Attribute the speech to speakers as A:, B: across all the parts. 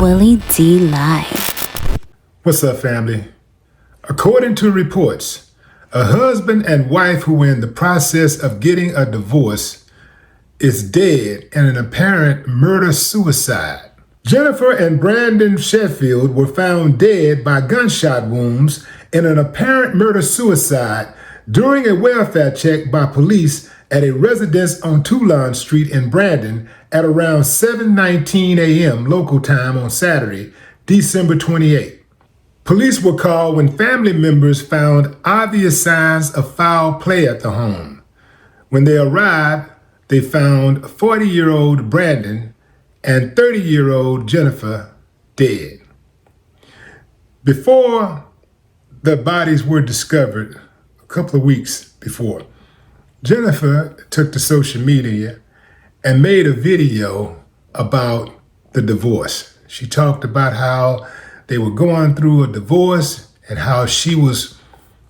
A: Willie D Live.
B: What's up, family? According to reports, a husband and wife who were in the process of getting a divorce is dead in an apparent murder-suicide. Jennifer and Brandon Sheffield were found dead by gunshot wounds in an apparent murder-suicide during a welfare check by police at a residence on Toulon Street in Brandon at around 7:19 a.m. local time on Saturday, December 28. Police were called when family members found obvious signs of foul play at the home. When they arrived, they found 40-year-old Brandon and 30-year-old Jennifer dead. Before the bodies were discovered, a couple of weeks before, Jennifer took to social media and made a video about the divorce. She talked about how they were going through a divorce and how she was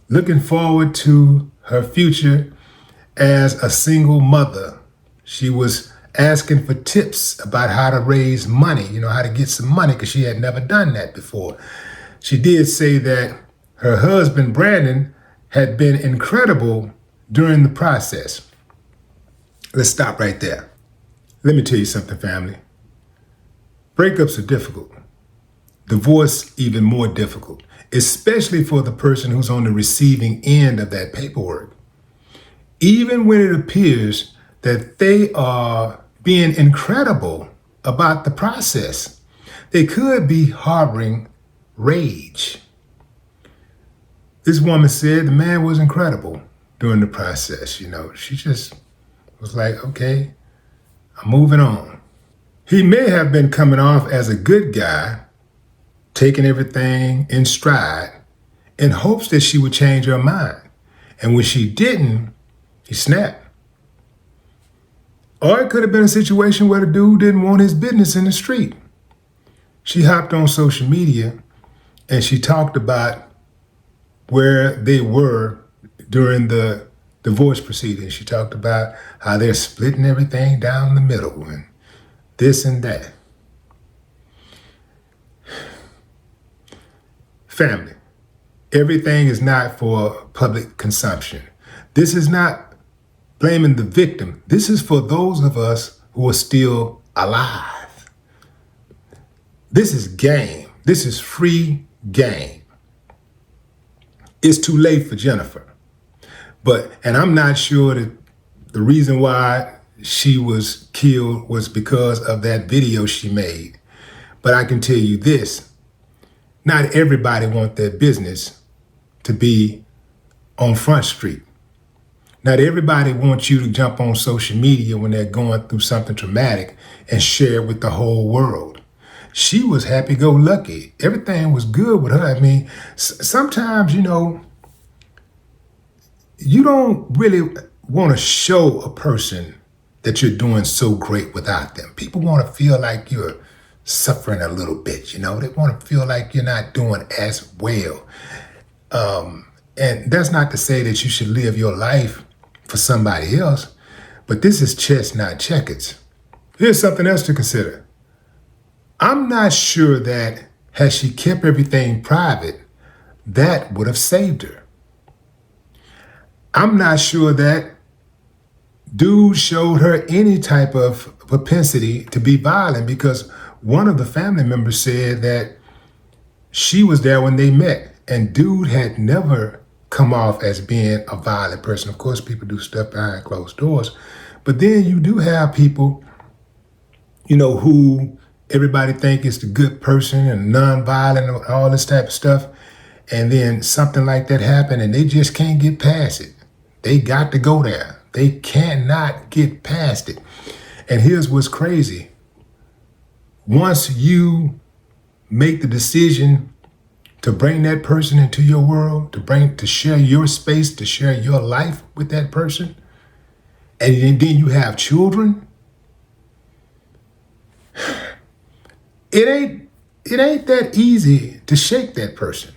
B: looking forward to her future as a single mother. She was asking for tips about how to raise money, how to get some money, because she had never done that before. She did say that her husband, Brandon, had been incredible during the process. Let's stop right there. Let me tell you something, family. Breakups are difficult. Divorce even more difficult, especially for the person who's on the receiving end of that paperwork. Even when it appears that they are being incredible about the process, they could be harboring rage. This woman said the man was incredible during the process. She just was like, okay, I'm moving on. He may have been coming off as a good guy, taking everything in stride in hopes that she would change her mind. And when she didn't, he snapped. Or it could have been a situation where the dude didn't want his business in the street. She hopped on social media and she talked about where they were during the divorce proceedings. She talked about how they're splitting everything down the middle and this and that. Family, everything is not for public consumption. This is not blaming the victim. This is for those of us who are still alive. This is game. This is free game. It's too late for Jennifer. And I'm not sure that the reason why she was killed was because of that video she made. But I can tell you this, not everybody wants their business to be on Front Street. Not everybody wants you to jump on social media when they're going through something traumatic and share it with the whole world. She was happy-go-lucky. Everything was good with her. I mean, sometimes, you don't really want to show a person that you're doing so great without them. People want to feel like you're suffering a little bit, They want to feel like you're not doing as well. And that's not to say that you should live your life for somebody else, but this is chess, not checkers. Here's something else to consider. I'm not sure that had she kept everything private, that would have saved her. I'm not sure that dude showed her any type of propensity to be violent, because one of the family members said that she was there when they met and dude had never come off as being a violent person. Of course, people do stuff behind closed doors, but then you do have people, who everybody think is the good person and non-violent and all this type of stuff. And then something like that happened and they just can't get past it. They got to go there. They cannot get past it. And here's what's crazy. Once you make the decision to bring that person into your world, to share your space, to share your life with that person, and then you have children, it ain't that easy to shake that person,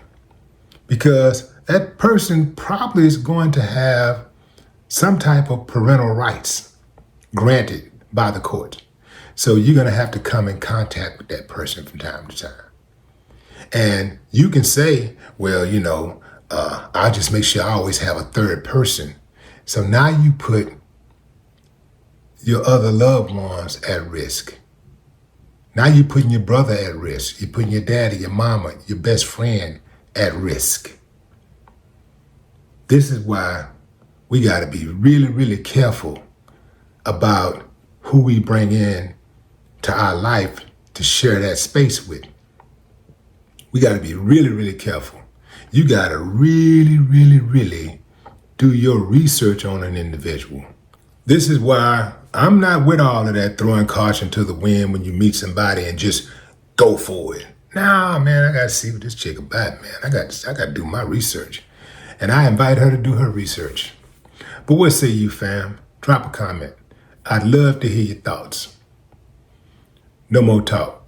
B: because that person probably is going to have some type of parental rights granted by the court. So you're going to have to come in contact with that person from time to time. And you can say, well, I'll just make sure I always have a third person. So now you put your other loved ones at risk. Now you're putting your brother at risk. You're putting your daddy, your mama, your best friend at risk. This is why we got to be really, really careful about who we bring in to our life to share that space with. We got to be really, really careful. You got to really, really, really do your research on an individual. This is why I'm not with all of that throwing caution to the wind when you meet somebody and just go for it. Nah, man, I got to see what this chick about, man. I got to do my research. And I invite her to do her research. But what say you, fam? Drop a comment. I'd love to hear your thoughts. No more talk.